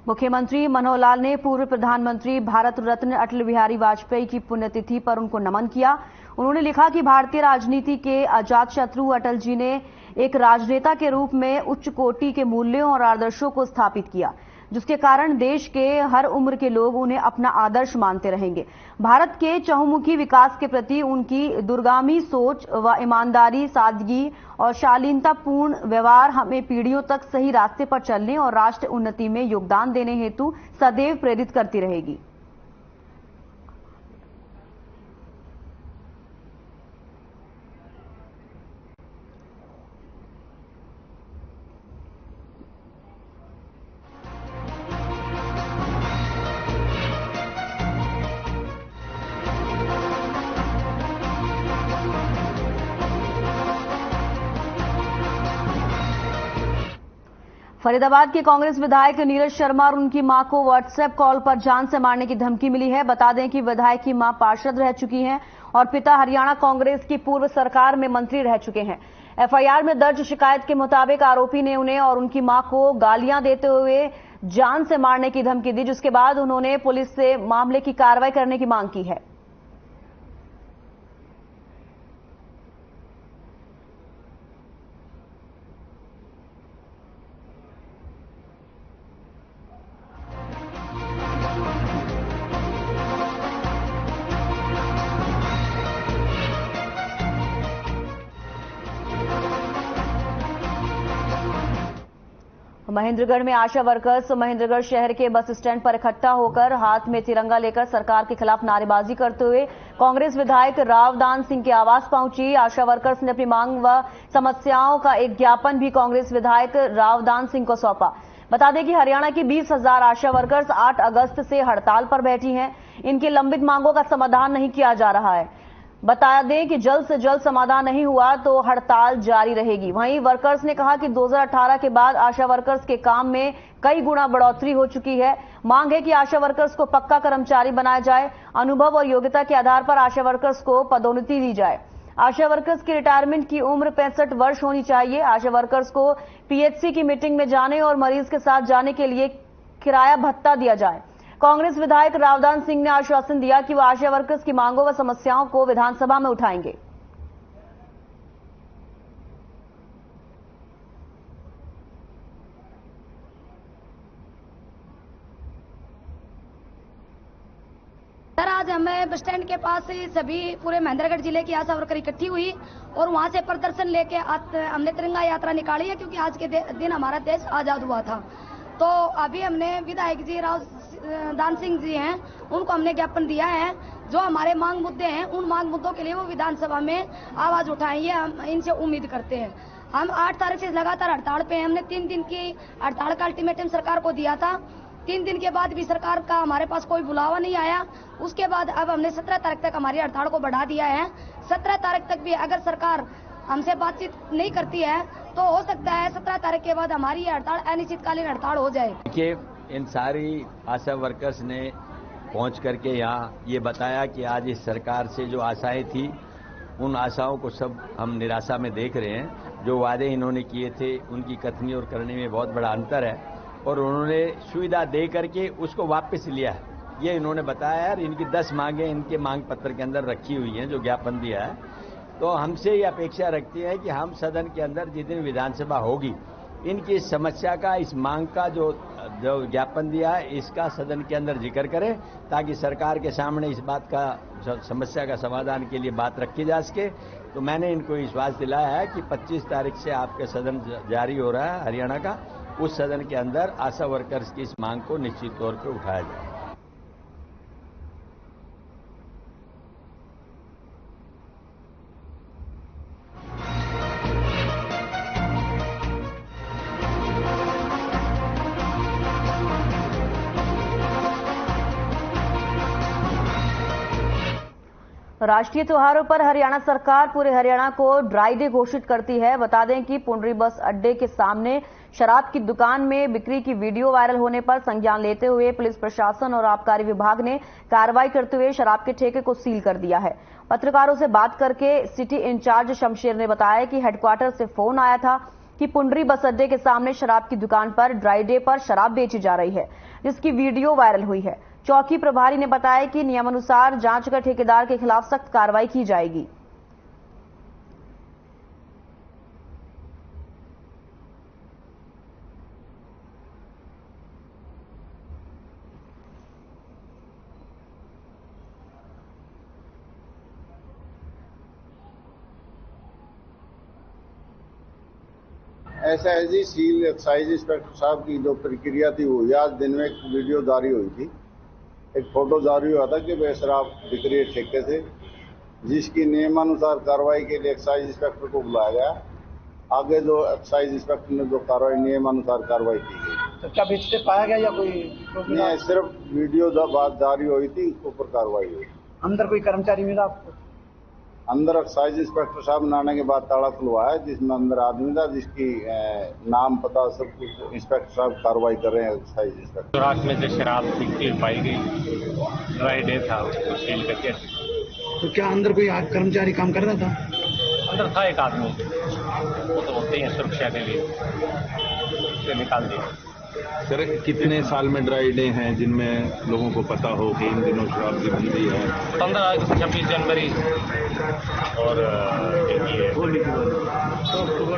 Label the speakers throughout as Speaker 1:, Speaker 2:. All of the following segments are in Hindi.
Speaker 1: मुख्यमंत्री मनोहर लाल ने पूर्व प्रधानमंत्री भारत रत्न अटल बिहारी वाजपेयी की पुण्यतिथि पर उनको नमन किया। उन्होंने लिखा कि भारतीय राजनीति के अजातशत्रु अटल जी ने एक राजनेता के रूप में उच्च कोटि के मूल्यों और आदर्शों को स्थापित किया, जिसके कारण देश के हर उम्र के लोग उन्हें अपना आदर्श मानते रहेंगे। भारत के चहुमुखी विकास के प्रति उनकी दूरगामी सोच व ईमानदारी, सादगी और शालीनतापूर्ण व्यवहार हमें पीढ़ियों तक सही रास्ते पर चलने और राष्ट्र उन्नति में योगदान देने हेतु सदैव प्रेरित करती रहेगी। फरीदाबाद के कांग्रेस विधायक नीरज शर्मा और उनकी मां को व्हाट्सएप कॉल पर जान से मारने की धमकी मिली है। बता दें कि विधायक की मां पार्षद रह चुकी हैं और पिता हरियाणा कांग्रेस की पूर्व सरकार में मंत्री रह चुके हैं। एफआईआर में दर्ज शिकायत के मुताबिक आरोपी ने उन्हें और उनकी मां को गालियां देते हुए जान से मारने की धमकी दी, जिसके बाद उन्होंने पुलिस से मामले की कार्रवाई करने की मांग की है। महेंद्रगढ़ में आशा वर्कर्स महेंद्रगढ़ शहर के बस स्टैंड पर इकट्ठा होकर हाथ में तिरंगा लेकर सरकार के खिलाफ नारेबाजी करते हुए कांग्रेस विधायक रावदान सिंह के आवास पहुंची। आशा वर्कर्स ने अपनी मांग व समस्याओं का एक ज्ञापन भी कांग्रेस विधायक रावदान सिंह को सौंपा। बता दें कि हरियाणा की 20,000 आशा वर्कर्स 8 अगस्त से हड़ताल पर बैठी हैं। इनकी लंबित मांगों का समाधान नहीं किया जा रहा है। बता दें कि जल्द से जल्द समाधान नहीं हुआ तो हड़ताल जारी रहेगी। वहीं वर्कर्स ने कहा कि 2018 के बाद आशा वर्कर्स के काम में कई गुना बढ़ोतरी हो चुकी है। मांग है कि आशा वर्कर्स को पक्का कर्मचारी बनाया जाए। अनुभव और योग्यता के आधार पर आशा वर्कर्स को पदोन्नति दी जाए। आशा वर्कर्स की रिटायरमेंट की उम्र 65 वर्ष होनी चाहिए। आशा वर्कर्स को पीएचसी की मीटिंग में जाने और मरीज के साथ जाने के लिए किराया भत्ता दिया जाए। कांग्रेस विधायक रावदान सिंह ने आश्वासन दिया कि वह आशा वर्कर्स की मांगों व समस्याओं को विधानसभा में उठाएंगे।
Speaker 2: सर, आज हमें बस स्टैंड के पास से सभी पूरे महेंद्रगढ़ जिले की आशा वर्कर इकट्ठी हुई और वहां से प्रदर्शन लेके हमने तिरंगा यात्रा निकाली है, क्योंकि आज के दिन हमारा देश आजाद हुआ था। तो अभी हमने विधायक जी रावदान सिंह जी हैं, उनको हमने ज्ञापन दिया है। जो हमारे मांग मुद्दे हैं, उन मांग मुद्दों के लिए वो विधानसभा में आवाज उठाएंगे। हम इनसे उम्मीद करते हैं। हम 8 तारीख से लगातार हड़ताल पे हैं। हमने 3 दिन की हड़ताल का अल्टीमेटम सरकार को दिया था। 3 दिन के बाद भी सरकार का हमारे पास कोई बुलावा नहीं आया। उसके बाद अब हमने 17 तारीख तक हमारी हड़ताल को बढ़ा दिया है। 17 तारीख तक भी अगर सरकार हमसे बातचीत नहीं करती है तो हो सकता है 17 तारीख के बाद हमारी ये हड़ताल अनिश्चितकालीन हड़ताल हो जाए।
Speaker 3: देखिए, इन सारी आशा वर्कर्स ने पहुंच करके यहाँ ये बताया कि आज इस सरकार से जो आशाएं थी, उन आशाओं को सब हम निराशा में देख रहे हैं। जो वादे इन्होंने किए थे, उनकी कथनी और करने में बहुत बड़ा अंतर है और उन्होंने सुविधा दे करके उसको वापस लिया है, ये इन्होंने बताया है। इनकी 10 मांगें इनके मांग पत्र के अंदर रखी हुई हैं, जो ज्ञापन दिया है। तो हमसे ये अपेक्षा रखती है कि हम सदन के अंदर जिस दिन विधानसभा होगी, इनकी समस्या का, इस मांग का जो ज्ञापन दिया है, इसका सदन के अंदर जिक्र करें, ताकि सरकार के सामने इस बात का, समस्या का समाधान के लिए बात रखी जा सके। तो मैंने इनको विश्वास दिलाया है कि 25 तारीख से आपके सदन जारी हो रहा है हरियाणा का, उस सदन के अंदर आशा वर्कर्स की इस मांग को निश्चित तौर पर उठाया जाए।
Speaker 1: राष्ट्रीय त्योहारों पर हरियाणा सरकार पूरे हरियाणा को ड्राई डे घोषित करती है। बता दें कि पुंडरी बस अड्डे के सामने शराब की दुकान में बिक्री की वीडियो वायरल होने पर संज्ञान लेते हुए पुलिस प्रशासन और आबकारी विभाग ने कार्रवाई करते हुए शराब के ठेके को सील कर दिया है। पत्रकारों से बात करके सिटी इंचार्ज शमशेर ने बताया कि हेडक्वार्टर से फोन आया था कि पुंडरी बस अड्डे के सामने शराब की दुकान पर ड्राई डे पर शराब बेची जा रही है, जिसकी वीडियो वायरल हुई है। चौकी प्रभारी ने बताया कि नियमानुसार जांच कर ठेकेदार के खिलाफ सख्त कार्रवाई की जाएगी।
Speaker 4: ऐसा है जी, सील एक्साइज इंस्पेक्टर साहब की जो प्रक्रिया थी वो आज दिन में एक वीडियो जारी हुई थी, एक फोटो जारी हुआ था कि वह शराब बिक रही है ठेके से, जिसकी नियमानुसार कार्रवाई के लिए एक्साइज इंस्पेक्टर को बुलाया गया। आगे जो एक्साइज इंस्पेक्टर ने जो कार्रवाई नियमानुसार कार्रवाई की गई।
Speaker 5: तो क्या बेचते पाया गया या कोई
Speaker 4: नहीं, सिर्फ वीडियो बात जारी हुई थी, उसके ऊपर कार्रवाई हुई।
Speaker 5: अंदर कोई कर्मचारी मिला आपको?
Speaker 4: अंदर एक्साइज इंस्पेक्टर साहब ने आने के बाद ताला खुलवाया, जिसमें अंदर आदमी था जिसकी नाम पता सब कुछ इंस्पेक्टर साहब कार्रवाई कर रहे हैं। एक्साइज इंस्पेक्टर
Speaker 6: रात में जो शराब बिकती पाई गई, ड्राई डे था, उसको सील करके।
Speaker 5: तो क्या अंदर कोई कर्मचारी काम कर रहा था?
Speaker 6: अंदर था एक आदमी, वो तो होते हैं सुरक्षा के लिए, उसे निकाल दिया।
Speaker 7: सर, कितने साल में ड्राई डे हैं जिनमें लोगों को पता हो कि इन दिनों शराब की बंदी है?
Speaker 6: 15 अगस्त, 26 जनवरी और 2 अक्टूबर।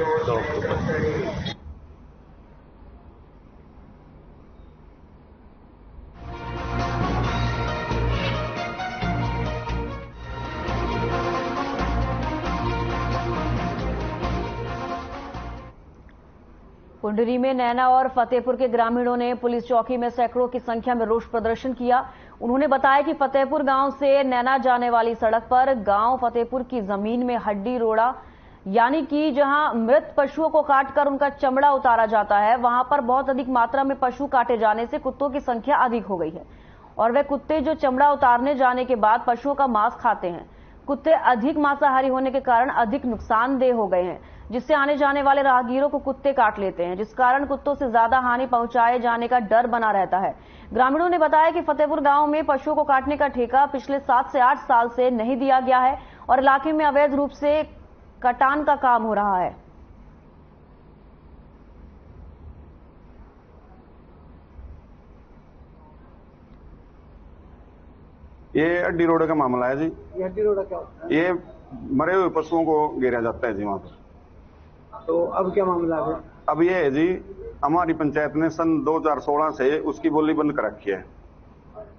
Speaker 1: पुंडरी में नैना और फतेहपुर के ग्रामीणों ने पुलिस चौकी में सैकड़ों की संख्या में रोष प्रदर्शन किया। उन्होंने बताया कि फतेहपुर गांव से नैना जाने वाली सड़क पर गांव फतेहपुर की जमीन में हड्डी रोड़ा, यानी कि जहां मृत पशुओं को काटकर उनका चमड़ा उतारा जाता है, वहां पर बहुत अधिक मात्रा में पशु काटे जाने से कुत्तों की संख्या अधिक हो गई है और वे कुत्ते जो चमड़ा उतारने जाने के बाद पशुओं का मांस खाते हैं। कुत्ते अधिक मांसाहारी होने के कारण अधिक नुकसानदेह हो गए हैं, जिससे आने जाने वाले राहगीरों को कुत्ते काट लेते हैं, जिस कारण कुत्तों से ज्यादा हानि पहुंचाए जाने का डर बना रहता है। ग्रामीणों ने बताया कि फतेहपुर गांव में पशुओं को काटने का ठेका पिछले 7 से 8 साल से नहीं दिया गया है और इलाके में अवैध रूप से कटान का काम हो रहा है।
Speaker 8: ये अड्डी रोड का मामला है जी।
Speaker 5: ये हड्डी रोड़ा क्या होता है?
Speaker 8: ये मरे हुए पशुओं को घेरा जाता है जी वहां पर।
Speaker 5: तो अब क्या मामला है?
Speaker 8: अब ये है जी, हमारी पंचायत ने सन 2016 से उसकी बोली बंद कर रखी है,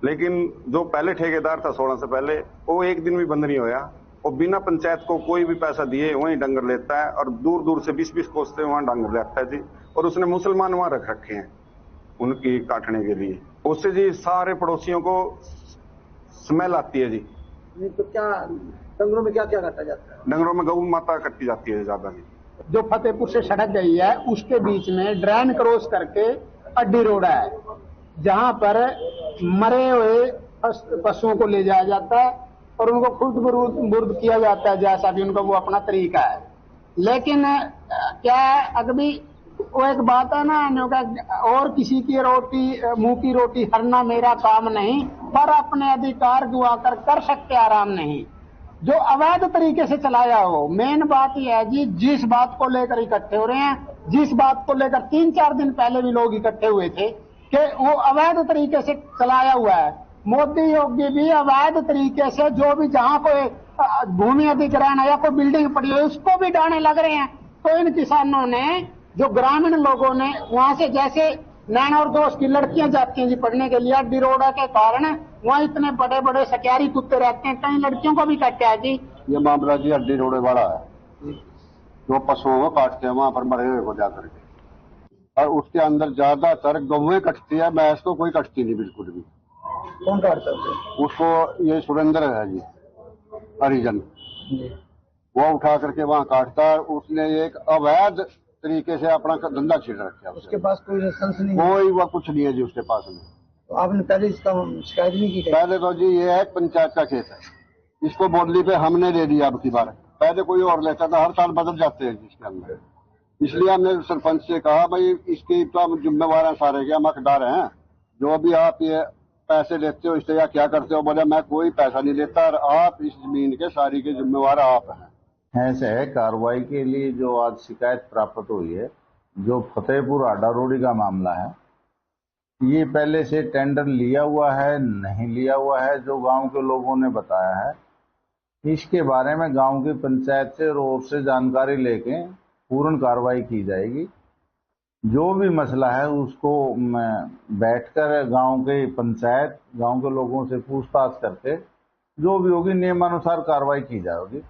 Speaker 8: लेकिन जो पहले ठेकेदार था 16 से पहले, वो एक दिन भी बंद नहीं होया। वो बिना पंचायत को कोई भी पैसा दिए वहीं डंगर लेता है और दूर दूर से 20-20 कोस से वहां डंगर लेता है जी। और उसने मुसलमान वहां रख रखे हैं उनकी काटने के लिए। उससे जी सारे पड़ोसियों को स्मेल आती है जी।
Speaker 5: तो क्या डंगरों में क्या क्या काटा जाता है?
Speaker 8: डंगरों में गऊ माता कटती जाती है ज्यादा जी।
Speaker 9: जो फतेहपुर से सड़क गई है उसके बीच में ड्रेन क्रॉस करके अड्डी रोड है, जहां पर मरे हुए पशुओं को ले जाया जाता है और उनको खुद बुर्द किया जाता है, जैसा भी उनका वो अपना तरीका है। लेकिन क्या अभी वो एक बात है ना, और किसी की रोटी मुंह की रोटी हरना मेरा काम नहीं, पर अपने अधिकार गुआकर कर सकते आराम नहीं। जो अवैध तरीके से चलाया हो, मेन बात यह है जी, जिस बात को लेकर इकट्ठे हो रहे हैं, जिस बात को लेकर 3-4 दिन पहले भी लोग इकट्ठे हुए थे कि वो अवैध तरीके से चलाया हुआ है। मोदी योगी भी अवैध तरीके से जो भी जहां कोई भूमि अधिग्रहण है या कोई बिल्डिंग पड़ी है उसको भी डालने लग रहे हैं। तो इन किसानों ने, जो ग्रामीण लोगों ने वहां से, जैसे नैना और दोस्त की लड़कियां जाती हैं जी पढ़ने के लिए, अड्डी रोड़ा के कारण वहाँ इतने बड़े बड़े सकियारी कुत्ते रहते हैं, कई लड़कियों को भी काटते हैं जी।
Speaker 4: ये मामला जी अड्डी रोड़े वाला है, जो पशुओं को काटते हैं वहां पर मरे हुए को जाकर के, और उसके अंदर ज्यादातर गौएं कटती है, भैंस तो कोई कटती नहीं बिल्कुल भी।
Speaker 5: कौन काटता है
Speaker 4: उसको? ये सुरेंद्र है जी, हरिजन, वो उठा करके वहाँ काटता है। उसने एक अवैध तरीके से अपना धंधा छीड़ रखा है।
Speaker 5: उसके पास कोई लाइसेंस नहीं?
Speaker 4: कोई वह कुछ नहीं है जी उसके पास में।
Speaker 5: तो आपने पहले इसका शिकायत नहीं की?
Speaker 4: पहले तो जी ये है पंचायत का खेत है, इसको बोली पे हमने ले लिया अब की बार। पहले कोई और लेता था, हर साल बदल जाते हैं जिसके अंदर। इसलिए हमने सरपंच से कहा भाई इसकी तो हम जिम्मेवार सारे के, हम हकदार हैं, जो भी आप ये पैसे लेते हो इससे या क्या करते हो। बोले मैं कोई पैसा नहीं लेता और आप इस जमीन के सारी के जिम्मेवार आप हैं। ऐसे है कार्रवाई के लिए जो आज शिकायत प्राप्त हुई है, जो फतेहपुर आडारोडी का मामला है, ये पहले से टेंडर लिया हुआ है नहीं लिया हुआ है, जो गांव के लोगों ने बताया है। इसके बारे में गांव की पंचायत से रोज से जानकारी लेके पूर्ण कार्रवाई की जाएगी। जो भी मसला है उसको बैठकर गांव के पंचायत, गांव के लोगों से पूछताछ करके जो भी होगी नियमानुसार कार्रवाई की जाएगी।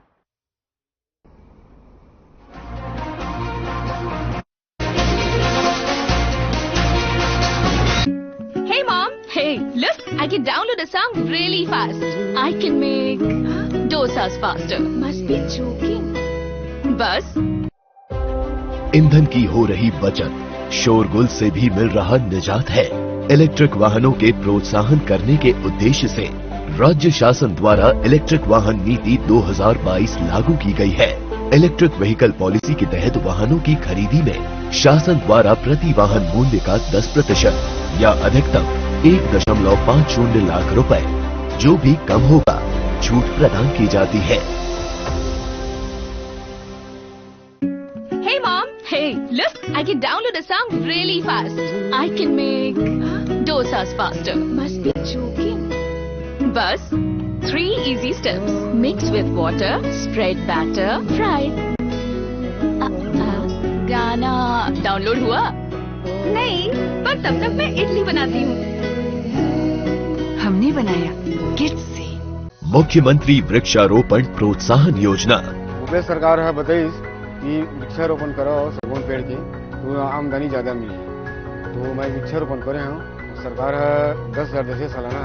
Speaker 10: Hey mom, hey, look, I can download a song really fast. I can make dosas faster. Must be joking. बस
Speaker 11: ईंधन की हो रही बचत, शोरगुल से भी मिल रहा निजात है। इलेक्ट्रिक वाहनों के प्रोत्साहन करने के उद्देश्य से राज्य शासन द्वारा इलेक्ट्रिक वाहन नीति 2022 लागू की गई है। इलेक्ट्रिक व्हीकल पॉलिसी के तहत वाहनों की खरीदी में शासन द्वारा प्रति वाहन मूल्य का 10% या अधिकतम 1.50 लाख रुपए, जो भी कम होगा, छूट प्रदान की जाती है।
Speaker 10: Hey mom, hey, look, I can download a song really fast. I can make dosas faster. Must be joking. बस 3 easy steps. Mix with water, spread batter, fry. गाना डाउनलोड हुआ? नहीं, पर तब तक मैं इडली बनाती हूँ। हमने बनाया किड्स से।
Speaker 11: मुख्यमंत्री वृक्षारोपण प्रोत्साहन योजना।
Speaker 12: प्रदेश सरकार है बताई कि वृक्षारोपण करो सगुन पेड़ की, तो आमदनी ज्यादा मिली। तो मैं वृक्षारोपण करे हूँ, सरकार है 10,000 देते सालाना।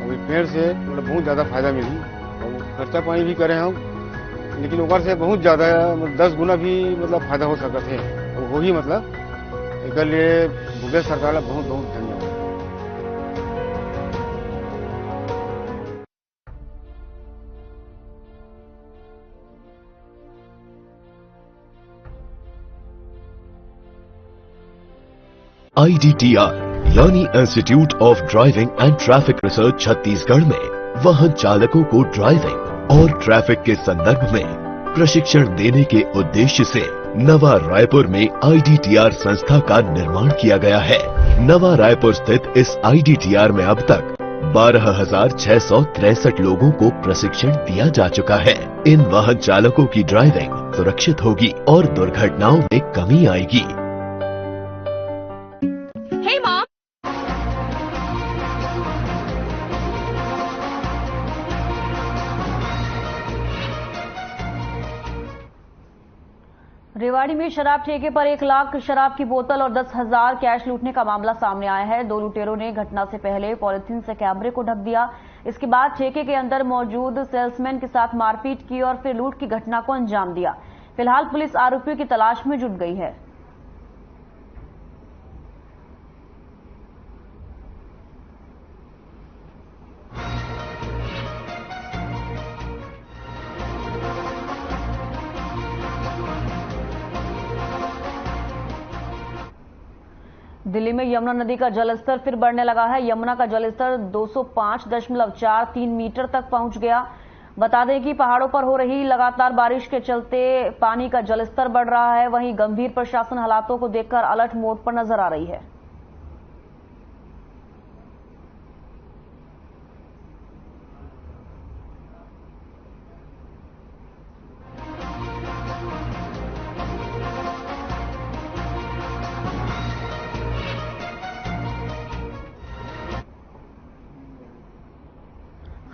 Speaker 12: और पेड़ से मतलब बहुत ज्यादा फायदा मिली और खर्चा पानी भी करे हम, लेकिन ऊपर से बहुत ज्यादा 10 गुना भी मतलब फायदा हो सकता है। और वही मतलब एक लिए प्रदेश सरकार का बहुत बहुत धन्यवाद।
Speaker 11: IDTR यानी institute of driving and traffic research Chhattisgarh में वाहन चालकों को ड्राइविंग और ट्रैफिक के संदर्भ में प्रशिक्षण देने के उद्देश्य से नवा रायपुर में IDTR संस्था का निर्माण किया गया है। नवा रायपुर स्थित इस IDTR में अब तक 12,663 लोगों को प्रशिक्षण दिया जा चुका है। इन वाहन चालकों की ड्राइविंग सुरक्षित होगी और दुर्घटनाओं में कमी आएगी।
Speaker 10: Hey mom.
Speaker 1: रेवाड़ी में शराब ठेके पर 1 लाख शराब की बोतल और 10,000 कैश लूटने का मामला सामने आया है। 2 लुटेरों ने घटना से पहले पॉलिथीन से कैमरे को ढक दिया। इसके बाद ठेके के अंदर मौजूद सेल्समैन के साथ मारपीट की और फिर लूट की घटना को अंजाम दिया। फिलहाल पुलिस आरोपियों की तलाश में जुट गई है। दिल्ली में यमुना नदी का जलस्तर फिर बढ़ने लगा है। यमुना का जलस्तर 205.43 मीटर तक पहुंच गया। बता दें कि पहाड़ों पर हो रही लगातार बारिश के चलते पानी का जलस्तर बढ़ रहा है। वहीं गंभीर प्रशासन हालातों को देखकर अलर्ट मोड पर नजर आ रही है।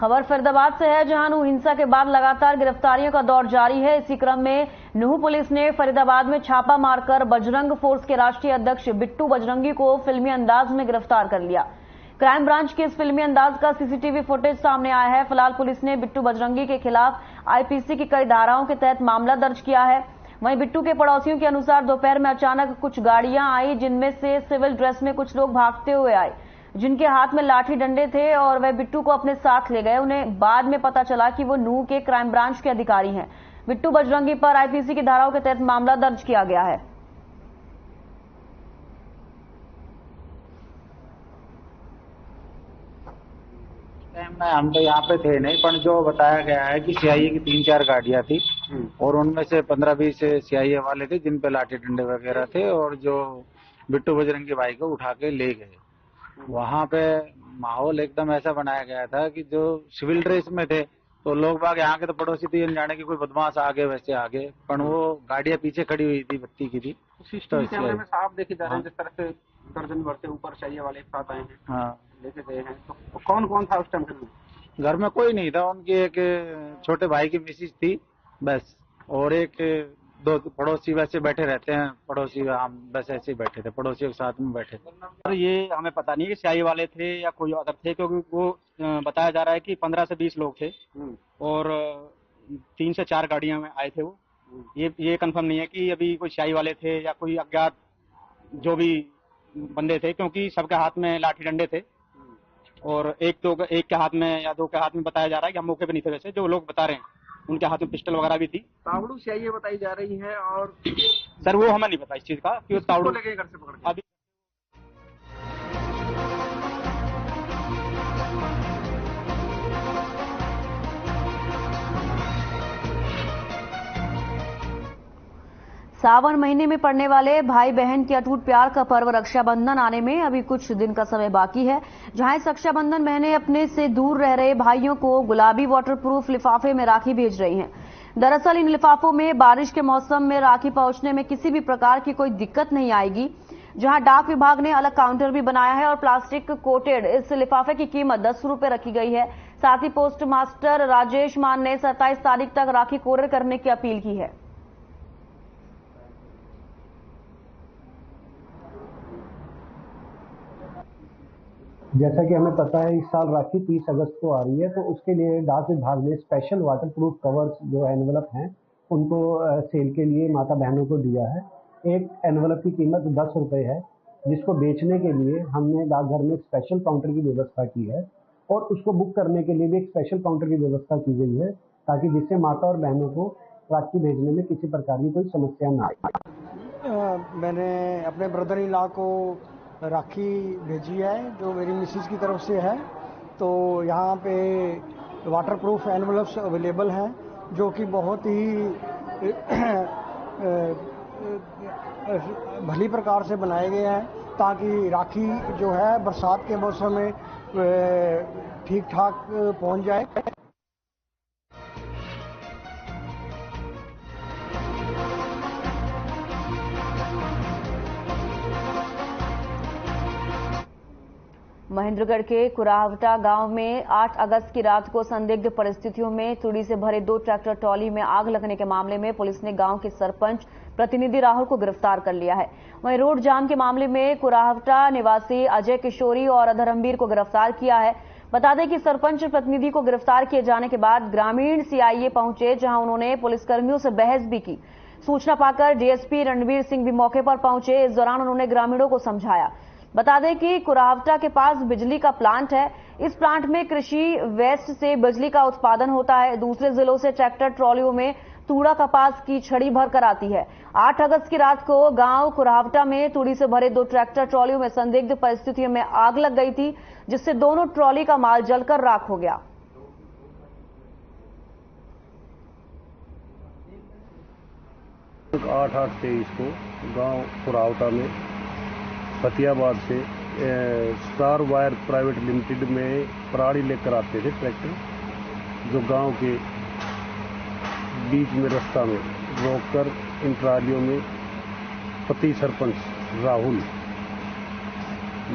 Speaker 1: खबर फरीदाबाद से है, जहां नूह हिंसा के बाद लगातार गिरफ्तारियों का दौर जारी है। इसी क्रम में नूह पुलिस ने फरीदाबाद में छापा मारकर बजरंग फोर्स के राष्ट्रीय अध्यक्ष बिट्टू बजरंगी को फिल्मी अंदाज में गिरफ्तार कर लिया। क्राइम ब्रांच के इस फिल्मी अंदाज का सीसीटीवी फुटेज सामने आया है। फिलहाल पुलिस ने बिट्टू बजरंगी के खिलाफ आईपीसी की कई धाराओं के तहत मामला दर्ज किया है। वहीं बिट्टू के पड़ोसियों के अनुसार दोपहर में अचानक कुछ गाड़ियां आई, जिनमें से सिविल ड्रेस में कुछ लोग भागते हुए आए, जिनके हाथ में लाठी डंडे थे और वह बिट्टू को अपने साथ ले गए। उन्हें बाद में पता चला कि वो नूह के क्राइम ब्रांच के अधिकारी हैं। बिट्टू बजरंगी पर आईपीसी की धाराओं के तहत मामला दर्ज किया गया है।
Speaker 13: हम तो यहाँ पे थे नहीं, पर जो बताया गया है कि सीआईए की 3-4 गाड़ियां थी और उनमें से 15-20 सीआईए वाले थे जिन पे लाठी डंडे वगैरह थे, और जो बिट्टू बजरंगी भाई को उठा के ले गए। वहां पे माहौल एकदम ऐसा बनाया गया था कि जो सिविल ड्रेस में थे तो लोग बाग यहाँ के तो पड़ोसी थी, जाने की कोई बदमाश आगे वैसे आगे, पर वो गाड़ियां पीछे खड़ी हुई थी, बत्ती की थी।
Speaker 5: सीसीटीवी कैमरे में साफ देखे जा रहे हैं जिस तरह से दर्जन भर से ऊपर चाहिए वाले एक साथ आए हैं। हाँ, लेके गए हैं। तो कौन कौन था उस टाइम
Speaker 13: घर में? कोई नहीं था। उनकी एक छोटे भाई की मिसेज थी बस, और एक दो पड़ोसी वैसे बैठे रहते हैं, पड़ोसी हम बस ऐसे ही बैठे थे, पड़ोसियों के साथ में बैठे थे।
Speaker 5: और ये हमें पता नहीं कि स्याही वाले थे या कोई अदर थे, क्योंकि वो बताया जा रहा है कि 15 से 20 लोग थे और 3 से 4 गाड़ियां में आए थे वो। ये कंफर्म नहीं है कि अभी कोई स्याही वाले थे या कोई अज्ञात जो भी बंदे थे, क्योंकि सबके हाथ में लाठी डंडे थे और एक के हाथ में या 2 के हाथ में बताया जा रहा है कि हम मौके पे नहीं थे, वैसे जो लोग बता रहे हैं उनके हाथ में पिस्टल वगैरह भी थी। तावड़ू स्याही बताई जा रही है। और सर वो हमें नहीं पता इस चीज का कि वो तावड़ू लेके घर से पकड़ के अभी।
Speaker 1: सावन महीने में पड़ने वाले भाई बहन के अटूट प्यार का पर्व रक्षाबंधन आने में अभी कुछ दिन का समय बाकी है। जहां इस रक्षाबंधन बहनें अपने से दूर रह रहे भाइयों को गुलाबी वाटरप्रूफ लिफाफे में राखी भेज रही हैं। दरअसल इन लिफाफों में बारिश के मौसम में राखी पहुंचने में किसी भी प्रकार की कोई दिक्कत नहीं आएगी। जहां डाक विभाग ने अलग काउंटर भी बनाया है और प्लास्टिक कोटेड इस लिफाफे की कीमत 10 रुपए रखी गई है। साथ ही पोस्ट मास्टर राजेश मान ने 27 तारीख तक राखी कोरियर करने की अपील की है।
Speaker 14: जैसा कि हमें पता है इस साल राखी 30 अगस्त को आ रही है, तो उसके लिए डाक विभाग ने स्पेशल वाटरप्रूफ कवर्स जो एनवलप हैं उनको सेल के लिए माता बहनों को दिया है। एक एनवलप की कीमत 10 रुपये है, जिसको बेचने के लिए हमने डाकघर में स्पेशल काउंटर की व्यवस्था की है और उसको बुक करने के लिए भी एक स्पेशल काउंटर की व्यवस्था की गई है, ताकि जिससे माता और बहनों को राखी भेजने में किसी प्रकार की कोई समस्या ना आए।
Speaker 15: मैंने अपने ब्रदर इन लॉ को राखी भेजी है जो मेरी मिसेज की तरफ से है। तो यहाँ पे वाटरप्रूफ एनवलप्स अवेलेबल हैं जो कि बहुत ही भली प्रकार से बनाए गए हैं, ताकि राखी जो है बरसात के मौसम में ठीक ठाक पहुँच जाए।
Speaker 1: महेंद्रगढ़ के कुरावटा गांव में 8 अगस्त की रात को संदिग्ध परिस्थितियों में तुड़ी से भरे 2 ट्रैक्टर ट्रॉली में आग लगने के मामले में पुलिस ने गांव के सरपंच प्रतिनिधि राहुल को गिरफ्तार कर लिया है। वहीं रोड जाम के मामले में कुरावटा निवासी अजय किशोरी और धर्मवीर को गिरफ्तार किया है। बता दें कि सरपंच प्रतिनिधि को गिरफ्तार किए जाने के बाद ग्रामीण सीआईए पहुंचे, जहां उन्होंने पुलिसकर्मियों से बहस भी की। सूचना पाकर डीएसपी रणवीर सिंह भी मौके पर पहुंचे। इस दौरान उन्होंने ग्रामीणों को समझाया। बता दें कि कुरावटा के पास बिजली का प्लांट है। इस प्लांट में कृषि वेस्ट से बिजली का उत्पादन होता है। दूसरे जिलों से ट्रैक्टर ट्रॉलियों में तूड़ा कपास की छड़ी भरकर आती है। 8 अगस्त की रात को गांव कुरावटा में तूड़ी से भरे 2 ट्रैक्टर ट्रॉलियों में संदिग्ध परिस्थितियों में आग लग गई थी, जिससे दोनों ट्रॉली का माल जलकर राख हो गया।
Speaker 16: 8/8/23 को गांव कुरावटा में फतियाबाद से स्टार वायर प्राइवेट लिमिटेड में पराली लेकर आते थे ट्रैक्टर, जो गांव के बीच में रास्ता में रोककर इन ट्रालियों में पति सरपंच राहुल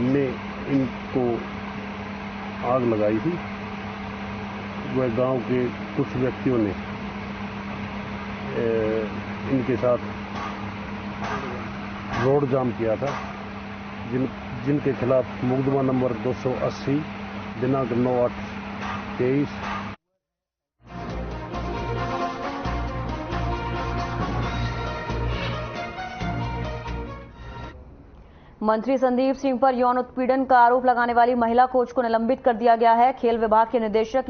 Speaker 16: ने इनको आग लगाई थी। वह गांव के कुछ व्यक्तियों ने इनके साथ रोड जाम किया था, जिनके खिलाफ मुकदमा नंबर 280 दिनांक 9/8/23
Speaker 1: मंत्री संदीप सिंह पर यौन उत्पीड़न का आरोप लगाने वाली महिला कोच को निलंबित कर दिया गया है। खेल विभाग के निदेशक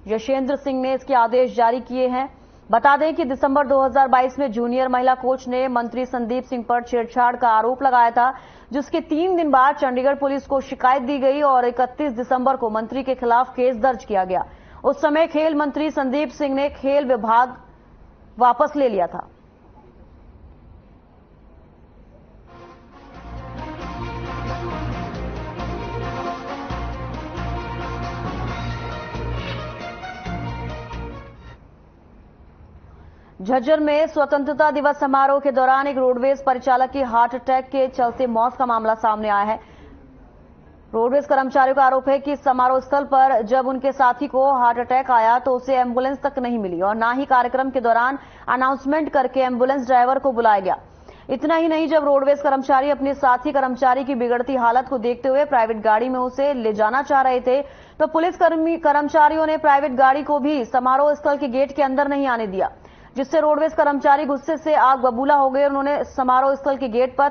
Speaker 1: यशेंद्र सिंह ने इसके आदेश जारी किए हैं। बता दें कि दिसंबर 2022 में जूनियर महिला कोच ने मंत्री संदीप सिंह पर छेड़छाड़ का आरोप लगाया था, जिसके 3 दिन बाद चंडीगढ़ पुलिस को शिकायत दी गई और 31 दिसंबर को मंत्री के खिलाफ केस दर्ज किया गया। उस समय खेल मंत्री संदीप सिंह ने खेल विभाग वापस ले लिया था। झज्जर में स्वतंत्रता दिवस समारोह के दौरान एक रोडवेज परिचालक की हार्ट अटैक के चलते मौत का मामला सामने आया है। रोडवेज कर्मचारियों का आरोप है कि समारोह स्थल पर जब उनके साथी को हार्ट अटैक आया तो उसे एम्बुलेंस तक नहीं मिली और न ही कार्यक्रम के दौरान अनाउंसमेंट करके एम्बुलेंस ड्राइवर को बुलाया गया। इतना ही नहीं, जब रोडवेज कर्मचारी अपने साथी कर्मचारी की बिगड़ती हालत को देखते हुए प्राइवेट गाड़ी में उसे ले जाना चाह रहे थे तो पुलिस कर्मचारियों ने प्राइवेट गाड़ी को भी समारोह स्थल के गेट के अंदर नहीं आने दिया, जिससे रोडवेज कर्मचारी गुस्से से आग बबूला हो गए। उन्होंने समारोह स्थल के गेट पर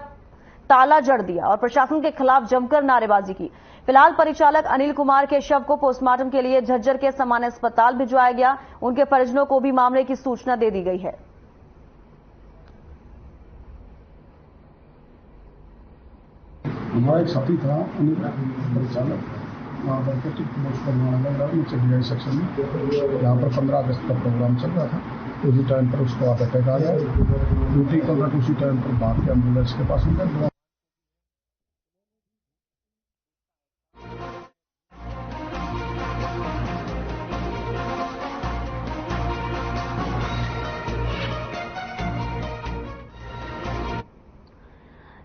Speaker 1: ताला जड़ दिया और प्रशासन के खिलाफ जमकर नारेबाजी की। फिलहाल परिचालक अनिल कुमार के शव को पोस्टमार्टम के लिए झज्जर के सामान्य अस्पताल भिजवाया गया। उनके परिजनों को भी मामले की सूचना दे दी गई है।
Speaker 17: हमारा एक साथी था अनिल परिचालक, वहाँ पर नीचे सेक्शन में, यहाँ पर 15 अगस्त का प्रोग्राम चल रहा था। उसी टाइम पर उसको हार्ट अटैक आ गया। ड्यूटी कर रहा था, उसी टाइम पर भाग के एम्बुलेंस के पास गया।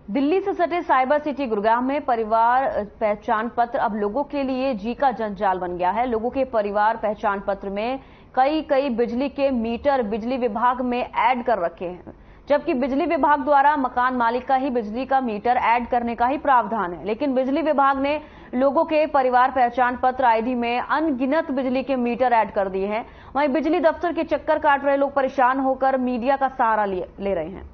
Speaker 1: दिल्ली से सटे साइबर सिटी गुरुग्राम में परिवार पहचान पत्र अब लोगों के लिए जी का जंजाल बन गया है। लोगों के परिवार पहचान पत्र में कई बिजली के मीटर बिजली विभाग में ऐड कर रखे हैं, जबकि बिजली विभाग द्वारा मकान मालिक का ही बिजली का मीटर ऐड करने का ही प्रावधान है। लेकिन बिजली विभाग ने लोगों के परिवार पहचान पत्र आईडी में अनगिनत बिजली के मीटर ऐड कर दिए हैं। वहीं बिजली दफ्तर के चक्कर काट रहे लोग परेशान होकर मीडिया का सहारा ले रहे हैं।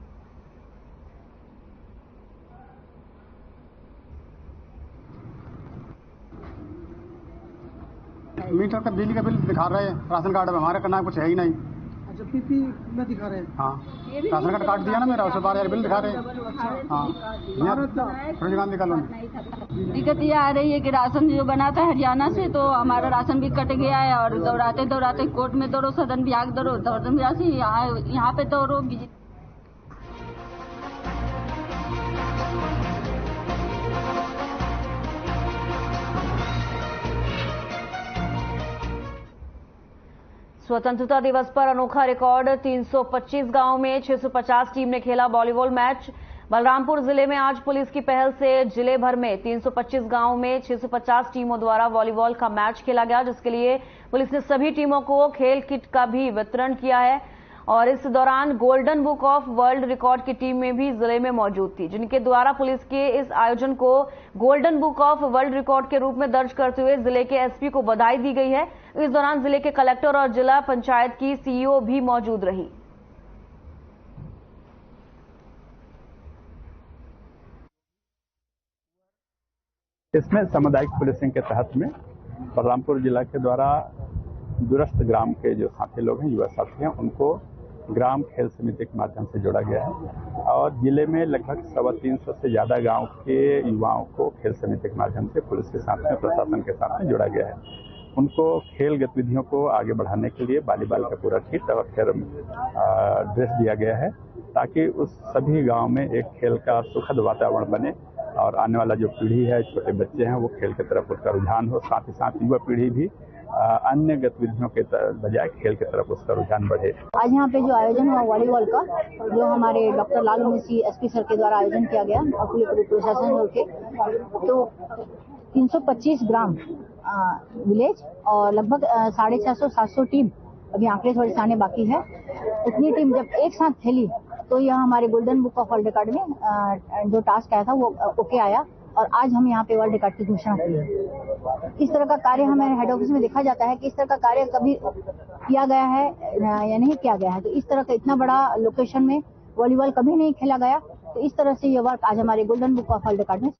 Speaker 18: मीटर का बिजली का बिल दिखा रहे हैं, राशन कार्ड में हमारे करना कुछ है ही नहीं।
Speaker 15: अच्छा, पीपी में दिखा रहे हैं?
Speaker 18: हाँ, राशन कार्ड काट दिया ना मेरा, उससे 12,000 बिल दिखा रहे हैं। हाँ, रोजगार कॉलोनी।
Speaker 19: दिक्कत ये आ रही है कि राशन जो बना था हरियाणा से, तो हमारा राशन भी कट गया है और दौड़ाते दौड़ाते कोर्ट में दौड़ो, सदन विभाग दौड़ो, सदन विभाग से यहाँ पे दौड़ो।
Speaker 1: स्वतंत्रता दिवस पर अनोखा रिकॉर्ड, 325 गांव में 650 टीम ने खेला वॉलीबॉल मैच। बलरामपुर जिले में आज पुलिस की पहल से जिले भर में 325 गांव में 650 टीमों द्वारा वॉलीबॉल का मैच खेला गया, जिसके लिए पुलिस ने सभी टीमों को खेल किट का भी वितरण किया है। और इस दौरान golden book of world record की टीम में भी जिले में मौजूद थी, जिनके द्वारा पुलिस के इस आयोजन को golden book of world record के रूप में दर्ज करते हुए जिले के एसपी को बधाई दी गई है। इस दौरान जिले के कलेक्टर और जिला पंचायत की सीईओ भी मौजूद रही।
Speaker 20: इसमें सामुदायिक पुलिसिंग के तहत में बलरामपुर जिला के द्वारा दूरस्थ ग्राम के जो साथी लोग हैं, युवा साथी हैं, उनको ग्राम खेल समिति के माध्यम से जोड़ा गया है और जिले में लगभग 350 से ज्यादा गांव के युवाओं को खेल समिति के माध्यम से पुलिस के साथ में, प्रशासन के साथ में जोड़ा गया है। उनको खेल गतिविधियों को आगे बढ़ाने के लिए वॉलीबॉल का पूरा किट और फिर ड्रेस दिया गया है, ताकि उस सभी गांव में एक खेल का सुखद वातावरण बने और आने वाला जो पीढ़ी है, छोटे बच्चे हैं, वो खेल की तरफ उसका रुझान हो। साथ ही साथ युवा पीढ़ी भी अन्य गतिविधियों के बजाय खेल की तरफ उसका रुझान बढ़े।
Speaker 21: आज यहाँ पे जो आयोजन हुआ वॉलीबॉल का, जो हमारे डॉक्टर लाल मुंशी एसपी सर के द्वारा आयोजन किया गया और पूरे प्रशासन के, तो 325 ग्राम विलेज और लगभग 650-700 टीम, अभी आंकड़े थोड़े से आने बाकी है, इतनी टीम जब एक साथ खेली तो यह हमारे golden book of world record में जो टास्क आया था वो ओके आया और आज हम यहाँ पे वर्ल्ड रिकॉर्ड की घोषणा की है। इस तरह का कार्य हमारे हेड ऑफिस में देखा जाता है कि इस तरह का कार्य कभी किया गया है या नहीं किया गया है, तो इस तरह का इतना बड़ा लोकेशन में वॉलीबॉल कभी नहीं खेला गया, तो इस तरह से ये वर्क आज हमारे golden book of world record में